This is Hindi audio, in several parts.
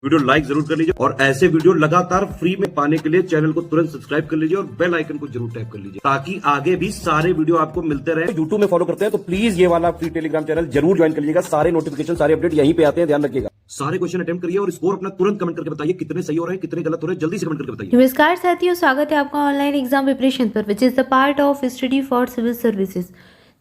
वीडियो लाइक जरूर कर लीजिए और ऐसे वीडियो लगातार फ्री में पाने के लिए चैनल को तुरंत सब्सक्राइब कर लीजिए और बेल आइकन को जरूर टैप कर लीजिए ताकि आगे भी सारे वीडियो आपको मिलते रहे। यूट्यूब में फॉलो करते हैं तो प्लीज ये वाला फ्री टेलीग्राम चैनल जरूर ज्वाइन कर लीजिएगा। सारे नोटिफिकेशन सारे अपडेट यहीं पे आते हैं, ध्यान रखिएगा। सारे क्वेश्चन अटेम्प्ट करिए और स्कोर अपना तुरंत कमेंट करके बताइए कितने सही हो रहे हैं कितने गलत हो रहे हैं, जल्दी से कमेंट करके बताइए। नमस्कार साथियों, स्वागत है आपका ऑनलाइन एग्जाम प्रिपरेशन पर which is the part of study for civil services.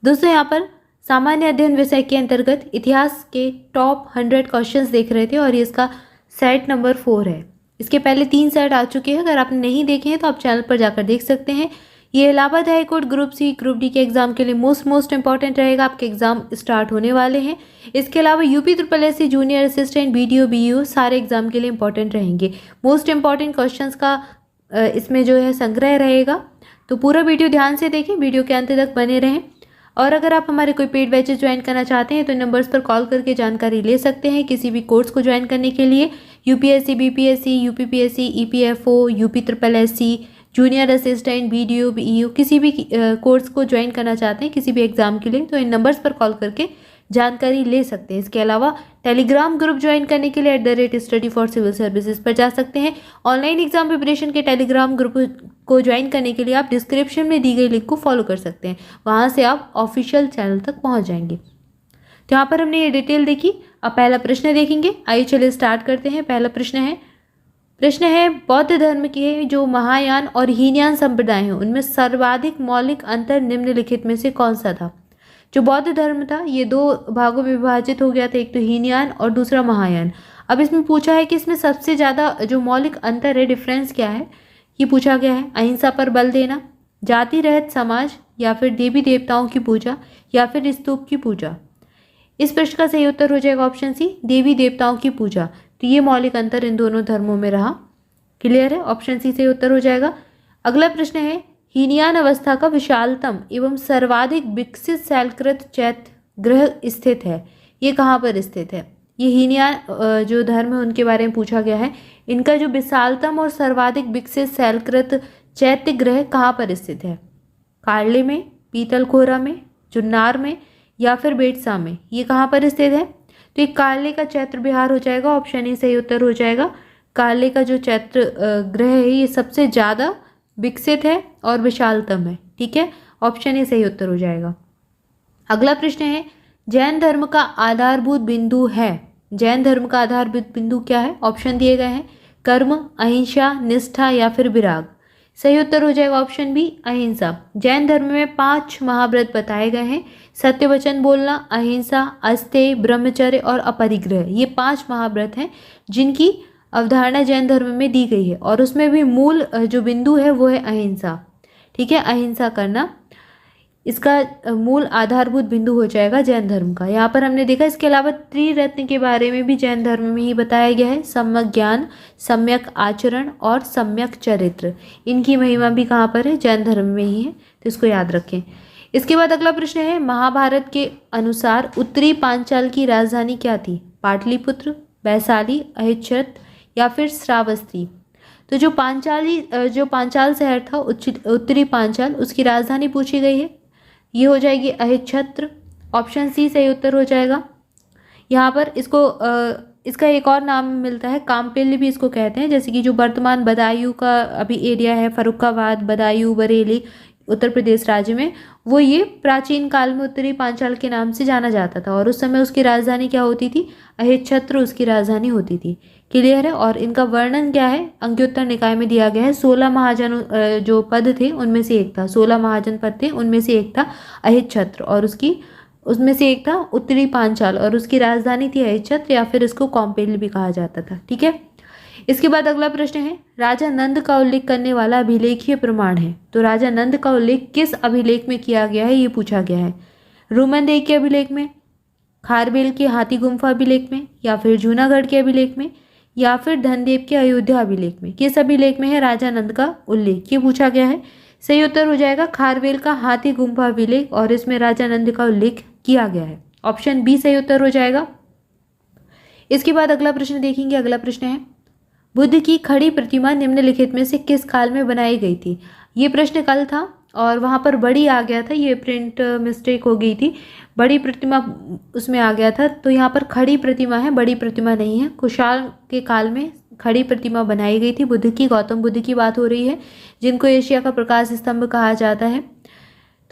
दोस्तों, यहाँ पर सामान्य अध्ययन विषय के अंतर्गत इतिहास के टॉप 100 क्वेश्चंस देख रहे थे और ये इसका सेट नंबर 4 है। इसके पहले 3 सेट आ चुके हैं, अगर आपने नहीं देखे हैं तो आप चैनल पर जाकर देख सकते हैं। ये Allahabad high court group C group D के एग्जाम के लिए मोस्ट इंपॉर्टेंट रहेगा। आपके एग्जाम स्टार्ट होने वाले हैं। इसके अलावा UP SSC junior assistant BDO BEO सारे एग्जाम के लिए इंपॉर्टेंट रहेंगे। मोस्ट इंपॉर्टेंट क्वेश्चंस का इसमें जो है संग्रह रहेगा, तो पूरा वीडियो ध्यान से देखें, वीडियो के अंत तक बने रहें। और अगर आप हमारे कोई पेड बैचेस ज्वाइन करना चाहते हैं तो नंबर्स पर कॉल करके जानकारी ले सकते हैं। किसी भी कोर्स को ज्वाइन करने के लिए UPSC BPSC UPPSC EPFO UP SSC junior assistant BDO BEO किसी भी कोर्स को ज्वाइन करना चाहते हैं किसी भी एग्जाम के लिए तो इन नंबर्स पर कॉल करके जानकारी ले सकते हैं। इसके अलावा टेलीग्राम ग्रुप ज्वाइन करने के लिए @study for civil services पर जा सकते हैं। ऑनलाइन एग्जाम प्रिपरेशन के टेलीग्राम ग्रुप को ज्वाइन करने के लिए आप डिस्क्रिप्शन में दी गई लिंक को फॉलो कर सकते हैं, वहाँ से आप ऑफिशियल चैनल तक पहुँच जाएंगे। तो यहाँ पर हमने ये डिटेल देखी। अब पहला प्रश्न देखेंगे। आइए चलिए स्टार्ट करते हैं। पहला प्रश्न है बौद्ध धर्म के जो महायान और हीनयान संप्रदाय हैं उनमें सर्वाधिक मौलिक अंतर निम्नलिखित में से कौन सा था। जो बौद्ध धर्म था ये 2 भागों में विभाजित हो गया था, एक तो हीनयान और दूसरा महायान। अब इसमें पूछा है कि इसमें सबसे ज़्यादा जो मौलिक अंतर है, डिफरेंस क्या है, ये पूछा गया है। अहिंसा पर बल देना, जाति रहित समाज, या फिर देवी देवताओं की पूजा, या फिर स्तूप की पूजा। इस प्रश्न का सही उत्तर हो जाएगा ऑप्शन सी, देवी देवताओं की पूजा। तो ये मौलिक अंतर इन दोनों धर्मों में रहा। क्लियर है, ऑप्शन सी सही उत्तर हो जाएगा। अगला प्रश्न है हीनयान अवस्था का विशालतम एवं सर्वाधिक विकसित शैलकृत चैत्य ग्रह स्थित है, ये कहाँ पर स्थित है। ये हीनयान जो धर्म है उनके बारे में पूछा गया है। इनका जो विशालतम और सर्वाधिक विकसित शैलकृत चैत्य ग्रह कहाँ पर स्थित है। कार्ले में, पीतलखोरा में, जुन्नार में, या फिर बेटसा में, ये कहाँ पर स्थित है। तो ये कार्ले का चैत्र विहार हो जाएगा, ऑप्शन ए सही उत्तर हो जाएगा। कार्ले का जो चैत्र ग्रह है ये सबसे ज़्यादा विकसित है और विशालतम है, ठीक है, ऑप्शन ए सही उत्तर हो जाएगा। अगला प्रश्न है जैन धर्म का आधारभूत बिंदु है। जैन धर्म का आधारभूत बिंदु क्या है। ऑप्शन दिए गए हैं कर्म, अहिंसा, निष्ठा, या फिर विराग। सही उत्तर हो जाएगा ऑप्शन बी, अहिंसा। जैन धर्म में 5 महाव्रत बताए गए हैं। सत्य वचन बोलना, अहिंसा, अस्तेय, ब्रह्मचर्य और अपरिग्रह, ये 5 महाव्रत हैं जिनकी अवधारणा जैन धर्म में दी गई है और उसमें भी मूल जो बिंदु है वो है अहिंसा, ठीक है, अहिंसा करना इसका मूल आधारभूत बिंदु हो जाएगा जैन धर्म का। यहाँ पर हमने देखा इसके अलावा त्रिरत्न के बारे में भी जैन धर्म में ही बताया गया है। सम्यक ज्ञान, सम्यक आचरण और सम्यक चरित्र, इनकी महिमा भी कहाँ पर है, जैन धर्म में ही है, तो इसको याद रखें। इसके बाद अगला प्रश्न है महाभारत के अनुसार उत्तरी पांचाल की राजधानी क्या थी। पाटलिपुत्र, वैशाली, अहिच्छत्र, या फिर श्रावस्ती। तो जो पांचाल शहर था उत्तरी पांचाल, उसकी राजधानी पूछी गई है, ये हो जाएगी अहिच्छत्र, ऑप्शन सी सही उत्तर हो जाएगा। यहाँ पर इसका एक और नाम मिलता है, कामपेल्ली भी इसको कहते हैं, जैसे कि जो वर्तमान बदायूं का अभी एरिया है, फर्रुखाबाद, बदायूं, बरेली, उत्तर प्रदेश राज्य में, वो ये प्राचीन काल में उत्तरी पांचाल के नाम से जाना जाता था और उस समय उसकी राजधानी क्या होती थी, अहिच्छत्र उसकी राजधानी होती थी। क्लियर है। और इनका वर्णन क्या है, अंग्योत्तर निकाय में दिया गया है। 16 महाजन जो पद थे उनमें से एक था, 16 महाजन पद थे उनमें से एक था अहिच्छत्र और उसमें से एक था उत्तरी पांचाल और उसकी राजधानी थी अहिच्छत्र, या फिर इसको कॉम्पेल भी कहा जाता था, ठीक है। इसके बाद अगला प्रश्न है राजा नंद का उल्लेख करने वाला अभिलेखीय प्रमाण है। तो राजा नंद का उल्लेख किस अभिलेख में किया गया है, ये पूछा गया है। रोमनदेव के अभिलेख में, खारबेल के हाथी गुम्फा अभिलेख में, या फिर जूनागढ़ के अभिलेख में, या फिर धनदेव के अयोध्या अभिलेख में। किस अभिलेख में है राजा नंद का उल्लेख, ये पूछा गया है। सही उत्तर हो जाएगा खारबेल का हाथी गुम्फा अभिलेख और इसमें राजा नंद का उल्लेख किया गया है, ऑप्शन बी सही उत्तर हो जाएगा। इसके बाद अगला प्रश्न देखेंगे। अगला प्रश्न है बुद्ध की खड़ी प्रतिमा निम्नलिखित में से किस काल में बनाई गई थी। ये प्रश्न कल था और वहाँ पर बड़ी आ गया था, ये प्रिंट मिस्टेक हो गई थी, बड़ी प्रतिमा उसमें आ गया था, तो यहाँ पर खड़ी प्रतिमा है, बड़ी प्रतिमा नहीं है। कुशाल के काल में खड़ी प्रतिमा बनाई गई थी बुद्ध की, गौतम बुद्ध की बात हो रही है, जिनको एशिया का प्रकाश स्तंभ कहा जाता है।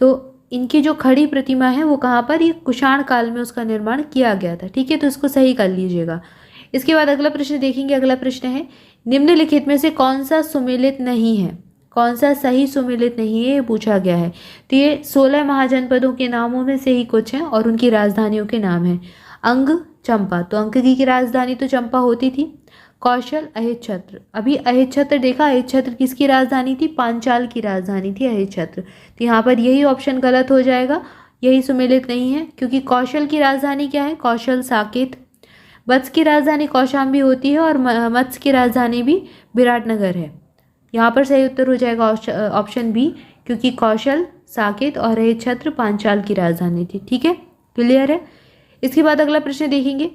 तो इनकी जो खड़ी प्रतिमा है वो कहाँ पर, ये कुषाण काल में उसका निर्माण किया गया था। ठीक है, तो इसको सही कर लीजिएगा। इसके बाद अगला प्रश्न देखेंगे। अगला प्रश्न है, निम्नलिखित में से कौन सा सुमेलित नहीं है, कौन सा सही सुमेलित नहीं है, ये पूछा गया है। तो ये 16 महाजनपदों के नामों में से ही कुछ हैं और उनकी राजधानियों के नाम हैं। अंग, चंपा, तो अंग की राजधानी तो चंपा होती थी। कौशल, अहिच्छत्र, अभी अहिच्छत्र देखा, अहिच्छत्र किसकी राजधानी थी, पांचाल की राजधानी थी अहिच्छत्र। तो यहाँ पर यही ऑप्शन गलत हो जाएगा, यही सुमेलित नहीं है, क्योंकि कौशल की राजधानी क्या है, कौशल, साकेत। वत्स की राजधानी कौशाम्बी होती है और मत्स्य की राजधानी भी विराटनगर है। यहाँ पर सही उत्तर हो जाएगा ऑप्शन बी, क्योंकि कौशल, साकेत और अहिच्छत्र पांचाल की राजधानी थी। ठीक है, क्लियर है। इसके बाद अगला प्रश्न देखेंगे,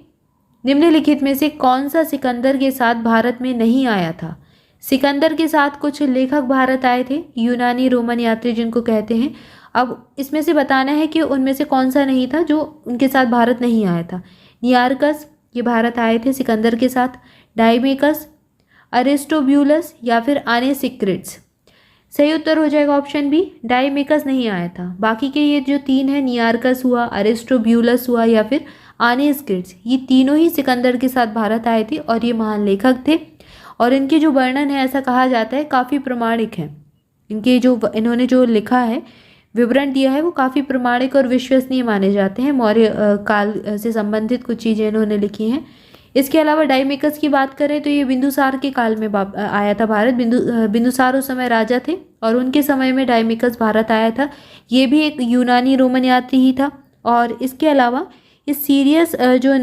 निम्नलिखित में से कौन सा सिकंदर के साथ भारत में नहीं आया था। सिकंदर के साथ कुछ लेखक भारत आए थे, यूनानी रोमन यात्री जिनको कहते हैं। अब इसमें से बताना है कि उनमें से कौन सा नहीं था जो उनके साथ भारत नहीं आया था। नियारकस, ये भारत आए थे सिकंदर के साथ। डाइमेकस, अरिस्टोब्यूलस या फिर आनेसिक्रिट्स। सही उत्तर हो जाएगा ऑप्शन बी, डाइमेकस नहीं आया था। बाकी के ये जो तीन है, नियारकस हुआ, अरिस्टोब्यूलस हुआ या फिर आनेसिक्रिट्स, ये तीनों ही सिकंदर के साथ भारत आए थे और ये महान लेखक थे। और इनके जो वर्णन है, ऐसा कहा जाता है, काफ़ी प्रमाणिक है। इनके जो इन्होंने जो लिखा है, विवरण दिया है, वो काफ़ी प्रमाणिक और विश्वसनीय माने जाते हैं। मौर्य काल से संबंधित कुछ चीज़ें इन्होंने लिखी हैं। इसके अलावा डाइमेकस की बात करें तो ये बिंदुसार के काल में आया था भारत। बिंदुसार उस समय राजा थे और उनके समय में डाइमेकस भारत आया था। ये भी एक यूनानी रोमन यात्री ही था। और इसके अलावा ये सीरियस जो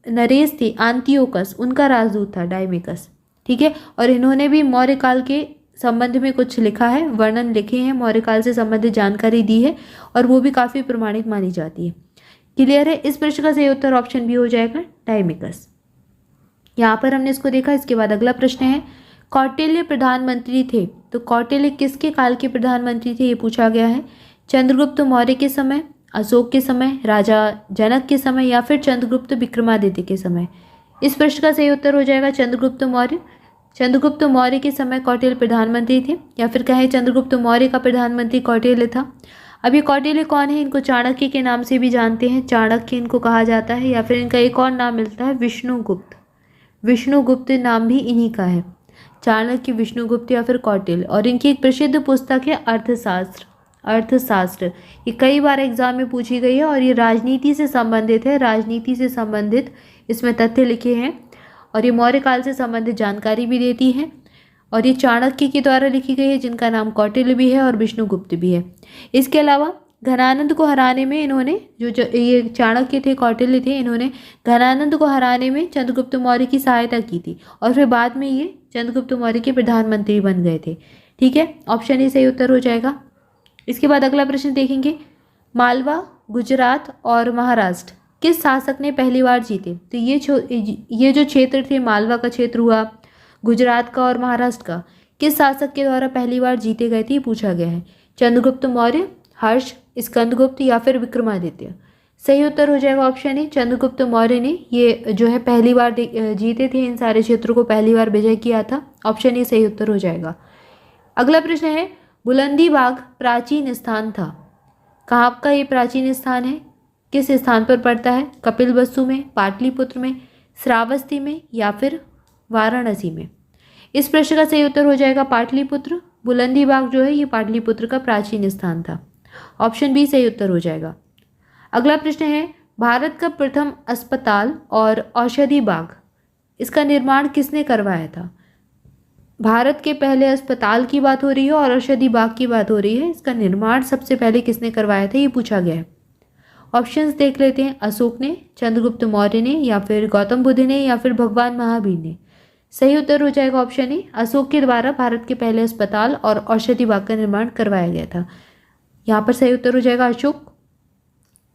नरेश थे, आंतियोकस, उनका राजदूत था डाइमेकस। ठीक है, और इन्होंने भी मौर्य काल के संबंध में कुछ लिखा है, वर्णन लिखे हैं, मौर्य काल से संबंधित जानकारी दी है और वो भी काफ़ी प्रमाणिक मानी जाती है। क्लियर है। इस प्रश्न का सही उत्तर ऑप्शन बी हो जाएगा, डाइमेकस। यहाँ पर हमने इसको देखा। इसके बाद अगला प्रश्न है, कौटिल्य प्रधानमंत्री थे, तो कौटिल्य किसके काल के प्रधानमंत्री थे, ये पूछा गया है। चंद्रगुप्त मौर्य के समय, अशोक के समय, राजा जनक के समय या फिर चंद्रगुप्त विक्रमादित्य के समय। इस प्रश्न का सही उत्तर हो जाएगा चंद्रगुप्त मौर्य। चंद्रगुप्त मौर्य के समय कौटिल्य प्रधानमंत्री थे, या फिर कहें चंद्रगुप्त मौर्य का प्रधानमंत्री कौटिल्य था। अब ये कौटिल्य कौन है, इनको चाणक्य के नाम से भी जानते हैं, चाणक्य इनको कहा जाता है, या फिर इनका एक और नाम मिलता है विष्णुगुप्त। विष्णुगुप्त नाम भी इन्हीं का है, चाणक्य, विष्णुगुप्त या फिर कौटिल्य। और इनकी एक प्रसिद्ध पुस्तक है अर्थशास्त्र। अर्थशास्त्र ये कई बार एग्जाम में पूछी गई है और ये राजनीति से संबंधित है, राजनीति से संबंधित इसमें तथ्य लिखे हैं और ये मौर्य काल से संबंधित जानकारी भी देती है। और ये चाणक्य के द्वारा लिखी गई है, जिनका नाम कौटिल्य भी है और विष्णुगुप्त भी है। इसके अलावा घनानंद को हराने में इन्होंने, जो ये चाणक्य थे, कौटिल्य थे, इन्होंने घनानंद को हराने में चंद्रगुप्त मौर्य की सहायता की थी और फिर बाद में ये चंद्रगुप्त मौर्य के प्रधानमंत्री बन गए थे। ठीक है, ऑप्शन ए सही उत्तर हो जाएगा। इसके बाद अगला प्रश्न देखेंगे, मालवा, गुजरात और महाराष्ट्र किस शासक ने पहली बार जीते। तो ये जो क्षेत्र थे, मालवा का क्षेत्र हुआ, गुजरात का और महाराष्ट्र का, किस शासक के द्वारा पहली बार जीते गए थे, पूछा गया है। चंद्रगुप्त मौर्य, हर्ष, स्कंदगुप्त या फिर विक्रमादित्य। सही उत्तर हो जाएगा ऑप्शन ए, चंद्रगुप्त मौर्य ने ये जो है पहली बार जीते थे, इन सारे क्षेत्रों को पहली बार विजय किया था। ऑप्शन ए सही उत्तर हो जाएगा। अगला प्रश्न है, बुलंदी बाग प्राचीन स्थान था, कहाँ का ये प्राचीन स्थान है, किस स्थान पर पड़ता है, कपिलवस्तु में, पाटलिपुत्र में, श्रावस्ती में या फिर वाराणसी में। इस प्रश्न का सही उत्तर हो जाएगा पाटलिपुत्र। बुलंदी बाग जो है ये पाटलिपुत्र का प्राचीन स्थान था। ऑप्शन बी सही उत्तर हो जाएगा। अगला प्रश्न है, भारत का प्रथम अस्पताल और औषधि बाग, इसका निर्माण किसने करवाया था। भारत के पहले अस्पताल की बात हो रही है और औषधि बाग की बात हो रही है, इसका निर्माण सबसे पहले किसने करवाया था, ये पूछा गया है। ऑप्शंस देख लेते हैं, अशोक ने, चंद्रगुप्त मौर्य ने या फिर गौतम बुद्ध ने या फिर भगवान महावीर ने। सही उत्तर हो जाएगा ऑप्शन ए, अशोक के द्वारा भारत के पहले अस्पताल और औषधि बाग का निर्माण करवाया गया था। यहाँ पर सही उत्तर हो जाएगा अशोक।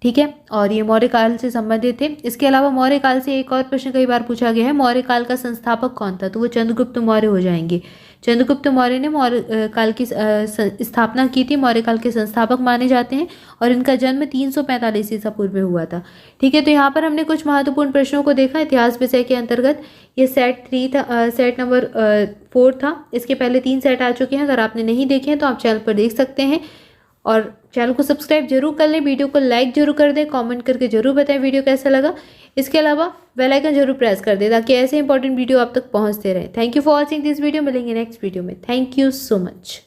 ठीक है, और ये मौर्य काल से संबंधित थे। इसके अलावा मौर्य काल से एक और प्रश्न कई बार पूछा गया है, मौर्य काल का संस्थापक कौन था, तो वो चंद्रगुप्त मौर्य हो जाएंगे। चंद्रगुप्त मौर्य ने मौर्य काल की स्थापना की थी, मौर्य काल के संस्थापक माने जाते हैं और इनका जन्म 345 ईसा पूर्व में हुआ था। ठीक है, तो यहाँ पर हमने कुछ महत्वपूर्ण प्रश्नों को देखा इतिहास विषय के अंतर्गत। ये सेट 3 था, सेट नंबर 4 था। इसके पहले 3 सेट आ चुके हैं, अगर आपने नहीं देखे हैं तो आप चैनल पर देख सकते हैं। और चैनल को सब्सक्राइब जरूर कर लें, वीडियो को लाइक जरूर कर दें, कमेंट करके जरूर बताएं वीडियो कैसा लगा। इसके अलावा बेल आइकन जरूर प्रेस कर दें ताकि ऐसे इंपॉर्टेंट वीडियो आप तक पहुंचते रहे। Thank you for watching this video. मिलेंगे नेक्स्ट वीडियो में। Thank you so much.